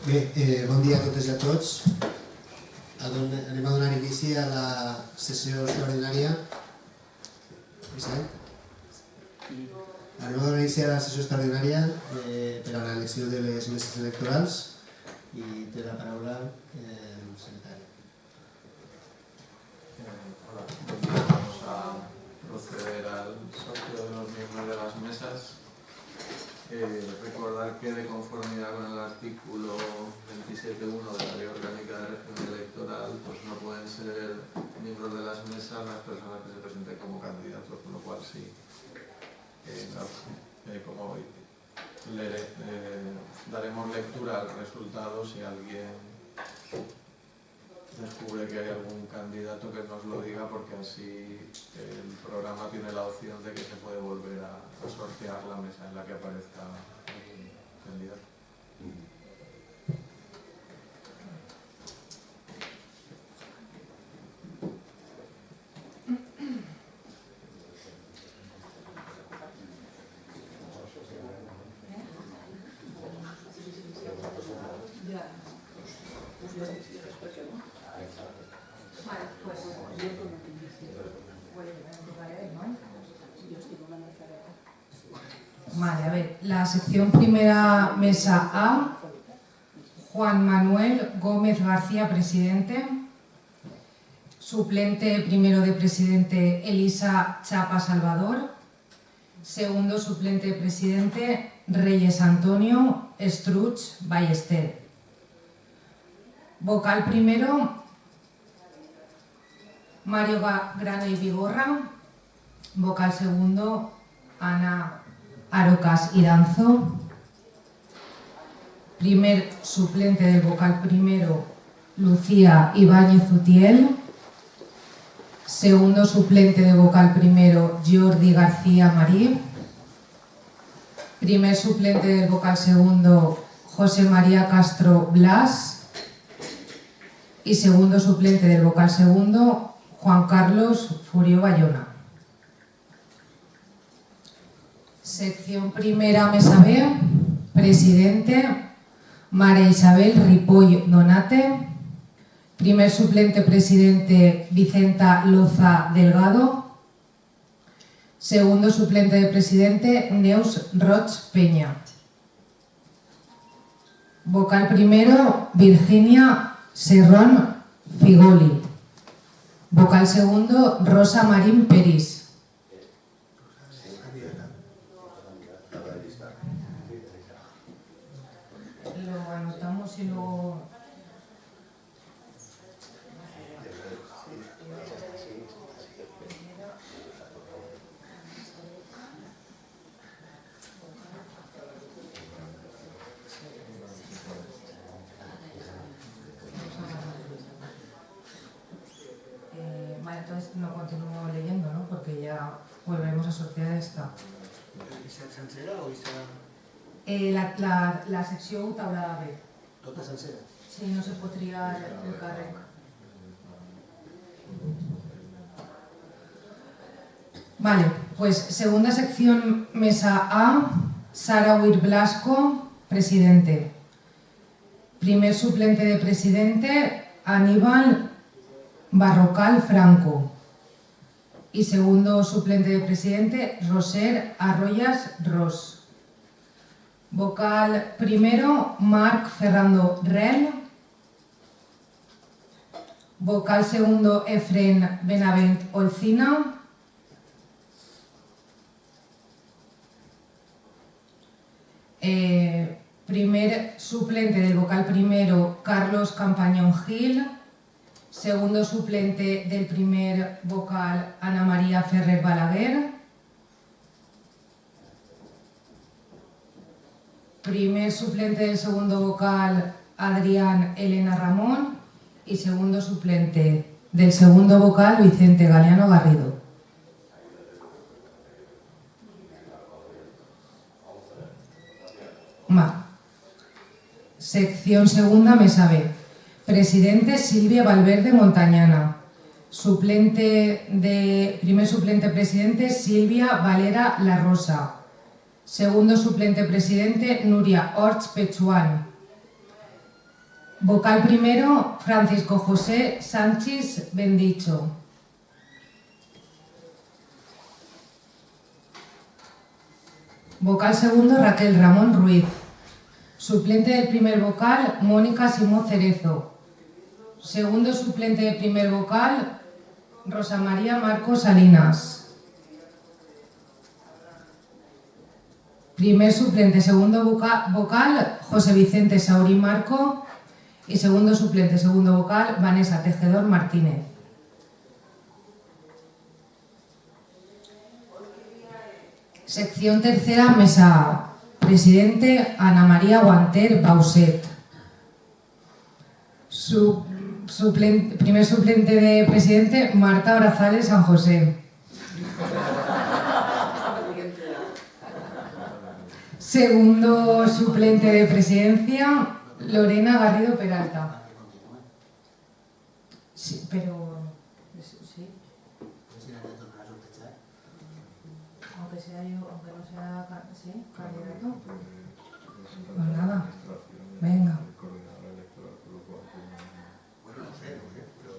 Bé, bon dia a totes i a tots. Anem a donar inici a la sessió extraordinària. Anem a donar inici a la sessió extraordinària per a l'elecció de les meses electorals i té la paraula el secretari. Hola, vamos a proceder al sorteo de los miembros de las mesas. Recordar que de conformidad con el artículo 27.1 de la Ley Orgánica de Régimen Electoral, pues no pueden ser miembros de las mesas las personas que se presenten como candidatos, con lo cual sí, como hoy, daremos lectura al resultado si alguien descubre que hay algún candidato que nos lo diga, porque así el programa tiene la opción de que se puede volver a sortear la mesa en la que aparezca algún candidato. Vale, a ver, la sección primera, mesa A, Juan Manuel Gómez García, presidente. Suplente primero de presidente, Elisa Chapa Salvador. Segundo suplente de presidente, Reyes Antonio Estruch Ballester. Vocal primero, Mario Grana y Vigorra. Vocal segundo, Ana Arocas Iranzo. Primer suplente del vocal primero, Lucía Ibáñez Utiel. Segundo suplente de vocal primero, Jordi García Marí. Primer suplente del vocal segundo, José María Castro Blas. Y segundo suplente del vocal segundo, Juan Carlos Furio Bayona. Sección primera, mesa B, presidente, María Isabel Ripoll Donate. Primer suplente presidente, Vicenta Loza Delgado. Segundo suplente de presidente, Neus Roig Peña. Vocal primero, Virginia Serrón Figoli. Vocal segundo, Rosa Marín Peris. Lo anotamos y luego... Vale, entonces no continúo leyendo, ¿no? Porque ya volveremos a sortear esta. Sencera o La secció taulada B. tota sencera? Sí, no se pot triar el càrrec. Vale, pues segunda sección, mesa A, Sara Huir Blasco, presidente. Primer suplente de presidente, Aníbal Barrocal Franco. Y segundo suplente de presidente, Roser Arroyas Ros. Vocal primero, Marc Ferrando Rel. Vocal segundo, Efren Benavent Olcina. Primer suplente del vocal primero, Carlos Campañón Gil. Segundo suplente del primer vocal, Ana María Ferrer Balaguer. Primer suplente del segundo vocal, Adrián Elena Ramón. Y segundo suplente del segundo vocal, Vicente Galeano Garrido. Sección segunda, mesa B. Presidente, Silvia Valverde Montañana. Primer suplente presidente, Silvia Valera La Rosa. Segundo suplente presidente, Núria Orts Pechuán. Vocal primero, Francisco José Sánchez Bendicho. Vocal segundo, Raquel Ramón Ruiz. Suplente del primer vocal, Mónica Simó Cerezo. Segundo suplente del primer vocal, Rosa María Marcos Salinas. Primer suplente, segundo vocal, José Vicente Saurí Marco. Y segundo suplente, segundo vocal, Vanessa Tejedor Martínez. Sección tercera, mesa A. Presidente, Ana María Guanter Bauset. Primer suplente de presidente, Marta Brazales San José. Segundo suplente de presidencia, Lorena Garrido Peralta. Sí, pero... Sí. Aunque sea yo, aunque no sea... ¿Sí? ¿Candidato? Pues nada. Venga. Bueno, no sé, pero...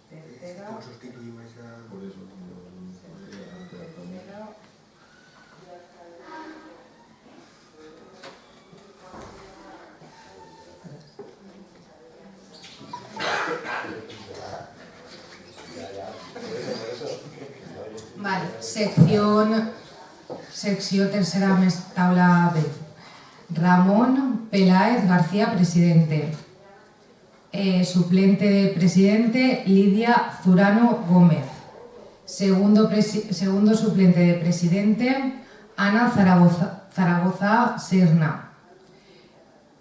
Tercera. ¿Cómo sustituimos a...? Por eso. Vale, sección tercera, tabla B. Ramón Peláez García, presidente. Suplente de presidente, Lidia Zurano Gómez. Segundo suplente de presidente, Ana Zaragoza Serna.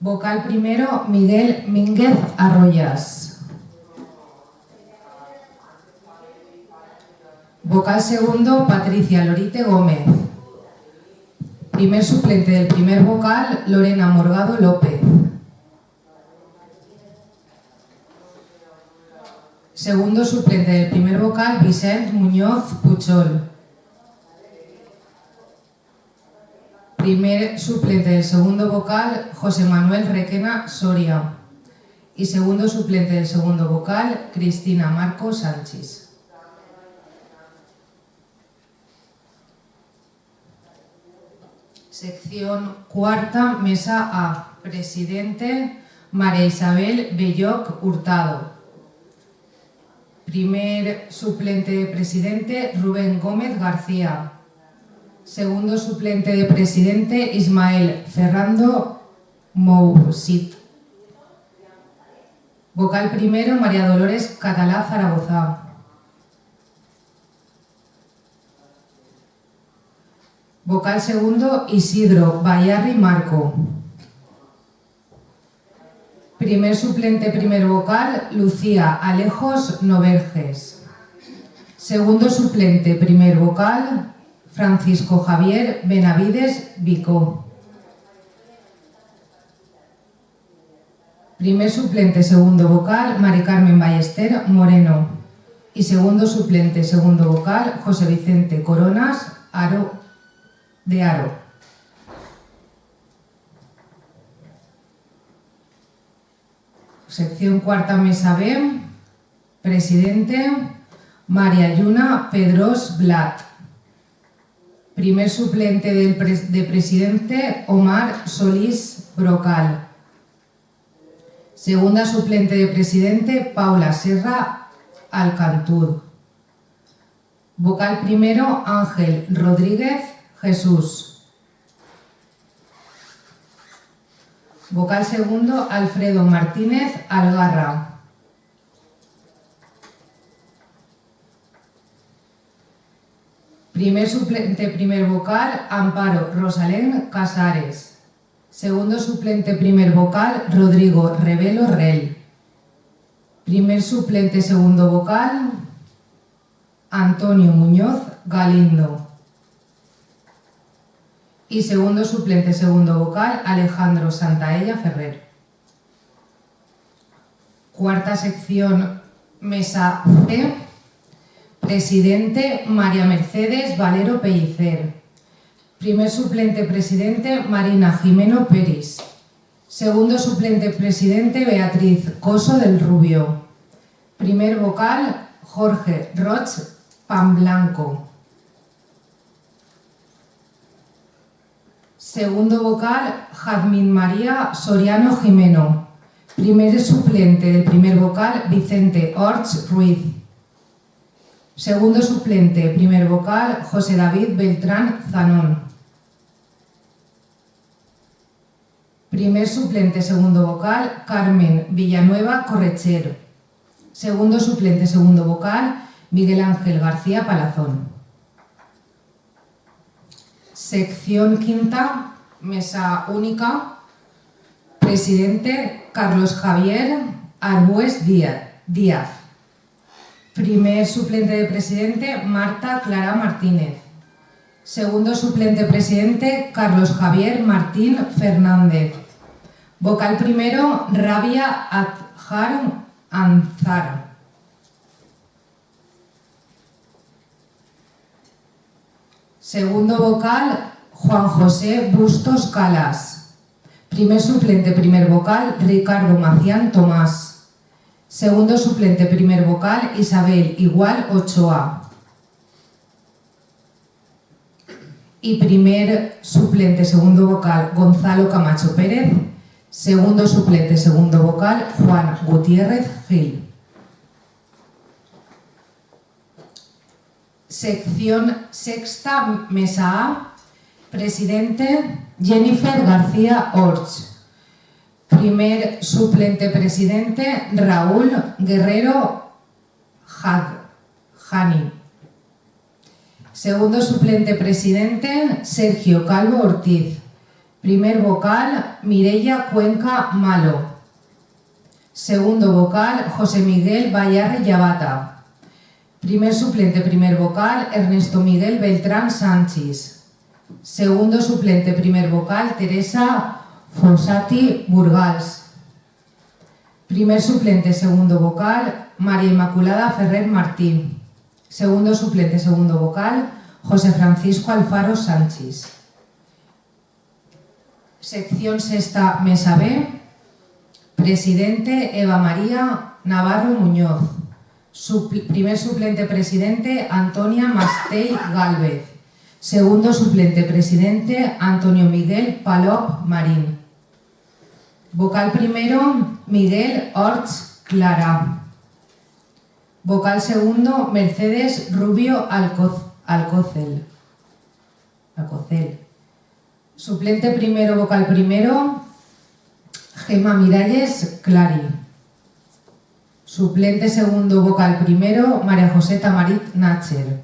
Vocal primero, Miguel Mínguez Arroyas. Vocal segundo, Patricia Lorite Gómez. Primer suplente del primer vocal, Lorena Morgado López. Segundo suplente del primer vocal, Vicente Muñoz Puchol. Primer suplente del segundo vocal, José Manuel Requena Soria. Y segundo suplente del segundo vocal, Cristina Marco Sánchez. Sección cuarta, mesa A. Presidente, María Isabel Belloc Hurtado. Primer suplente de presidente, Rubén Gómez García. Segundo suplente de presidente, Ismael Ferrando Mousit. Vocal primero, María Dolores Catalá Zaragoza. Vocal segundo, Isidro Bayarri Marco. Primer suplente, primer vocal, Lucía Alejos Noverges. Segundo suplente, primer vocal, Francisco Javier Benavides Vicó. Primer suplente, segundo vocal, Mari Carmen Ballester Moreno. Y segundo suplente, segundo vocal, José Vicente Coronas de Aro. Sección cuarta, mesa B. Presidente, María Yuna Pedros Blat. Primer suplente de presidente, Omar Solís Brocal. Segunda suplente de presidente, Paula Serra Alcantur. Vocal primero, Ángel Rodríguez Jesús. Vocal segundo, Alfredo Martínez Algarra. Primer suplente, primer vocal, Amparo Rosalén Casares. Segundo suplente, primer vocal, Rodrigo Revelo Rel. Primer suplente, segundo vocal, Antonio Muñoz Galindo. Y segundo suplente, segundo vocal, Alejandro Santaella Ferrer. Cuarta sección, mesa C. Presidente, María Mercedes Valero Pellicer. Primer suplente, presidente, Marina Jimeno Peris. Segundo suplente presidente, Beatriz Coso del Rubio. Primer vocal, Jorge Roch Pamblanco. Segundo vocal, Jazmín María Soriano Jimeno. Primer suplente del primer vocal, Vicente Orts Ruiz. Segundo suplente, primer vocal, José David Beltrán Zanón. Primer suplente, segundo vocal, Carmen Villanueva Correcher. Segundo suplente, segundo vocal, Miguel Ángel García Palazón. Sección quinta, mesa única. Presidente, Carlos Javier Arbues Díaz. Primer suplente de presidente, Marta Clara Martínez. Segundo suplente presidente, Carlos Javier Martín Fernández. Vocal primero, Rabia Adjar Anzar. Segundo vocal, Juan José Bustos Calas. Primer suplente, primer vocal, Ricardo Macián Tomás. Segundo suplente, primer vocal, Isabel Igual Ochoa. Y primer suplente, segundo vocal, Gonzalo Camacho Pérez. Segundo suplente, segundo vocal, Juan Gutiérrez Gil. Sección sexta, mesa A. Presidente, Jennifer García Orts. Primer suplente presidente, Raúl Guerrero Jani. Segundo suplente presidente, Sergio Calvo Ortiz. Primer vocal, Mireia Cuenca Malo. Segundo vocal, José Miguel Vallarre Yabata. Primer suplente, primer vocal, Ernesto Miguel Beltrán Sánchez. Segundo suplente, primer vocal, Teresa Fossati Burgals. Primer suplente, segundo vocal, María Inmaculada Ferrer Martín. Segundo suplente, segundo vocal, José Francisco Alfaro Sánchez. Sección sexta, mesa B. Presidente, Eva María Navarro Muñoz. Primer suplente presidente, Antonia Mastell Gálvez. Segundo suplente presidente, Antonio Miguel Palop Marín. Vocal primero, Miguel Orts Clara. Vocal segundo, Mercedes Rubio Alcocel. Suplente primero, vocal primero, Gemma Miralles Clari. Suplente segundo, vocal primero, María José Tamarit Nacher.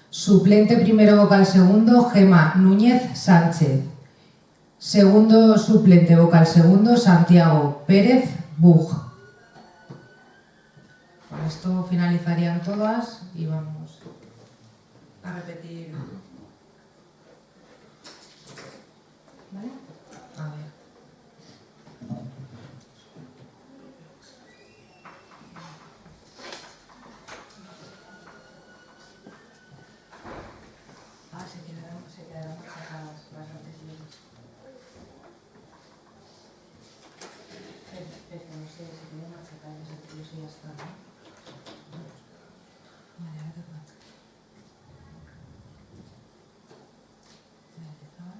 Suplente primero, vocal segundo, Gemma Núñez Sánchez. Segundo suplente, vocal segundo, Santiago Pérez Bug. Con esto finalizarían todas y vamos a repetir. ¿Vale? A ver. Se quedarán sacadas las anteriores. Pero no sé si tienen sacadas las anteriores y ya está, ¿no? Vale, ahora te mato. Voy a empezar.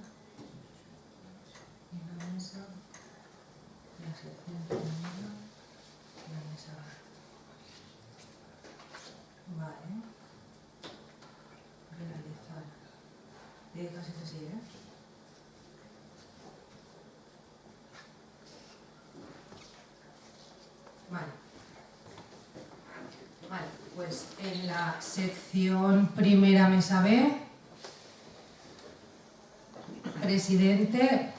Y la mesa, la sección primera, la mesa. Vale. Finalizar. Casi así, ¿eh? Vale, pues en la sección primera mesa B, presidente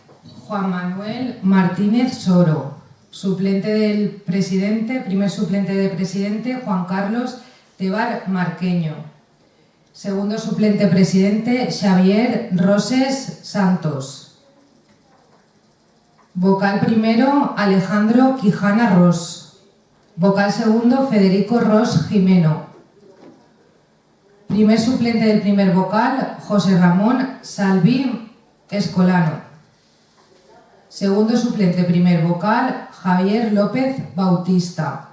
Juan Manuel Martínez Soro. Suplente del presidente, primer suplente de presidente, Juan Carlos Tebar Marqueño. Segundo suplente presidente, Xavier Roses Santos. Vocal primero, Alejandro Quijana Ros. Vocal segundo, Federico Ros Jimeno. Primer suplente del primer vocal, José Ramón Salví Escolano. Segundo suplente, primer vocal, Javier López Bautista.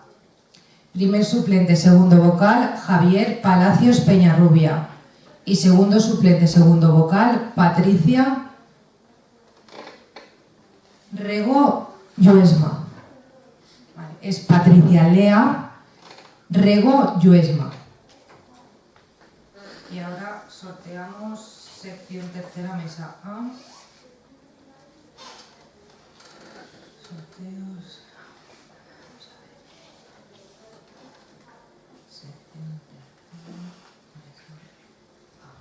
Primer suplente, segundo vocal, Javier Palacios Peñarrubia. Y segundo suplente, segundo vocal, Patricia Rego Lluesma. Vale, es Patricia Lea Rego Lluesma. Y ahora sorteamos sección tercera mesa A. Sorteos. Vamos a ver. Sección tercera mesa A.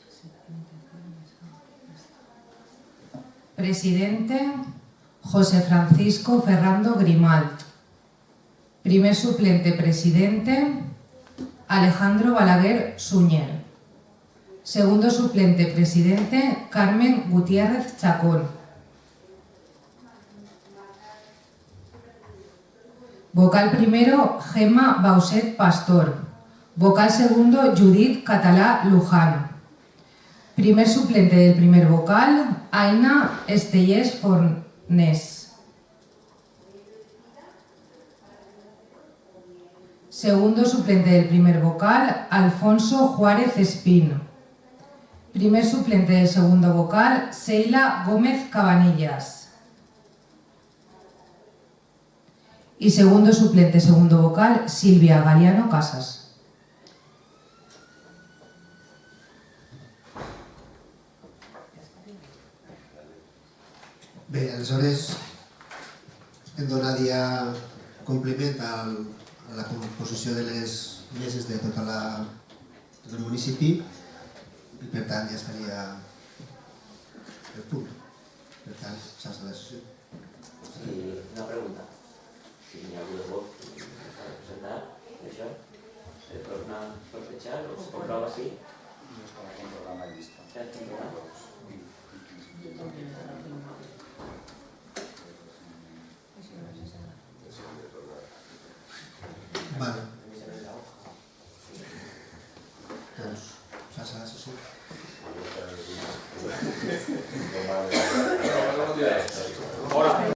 Sección tercera mesa A. Presidente José Francisco Ferrando Grimalt. Primer suplente presidente Alejandro Balaguer Suñer. Segundo suplente presidente Carmen Gutiérrez Chacón. Vocal primero Gemma Bauset Pastor. Vocal segundo Judith Catalá Luján. Primer suplente del primer vocal Aina Estellés Fornés. Segundo suplente del primer vocal, Alfonso Juárez Espín. Primer suplente del segundo vocal, Seila Gómez Cabanillas. Y segundo suplente, segundo vocal, Silvia Galiano Casas. Bé, aleshores hem donat ja compliment a la composició de les meses de tot el municipi i per tant ja estaria el punt. Per tant, s'ha de sessió. I una pregunta. Si hi ha algú de vot que s'ha de presentar, això se torna a sortejar o se comprova així? No estava con programa llista. Ja tinc programa. Vale.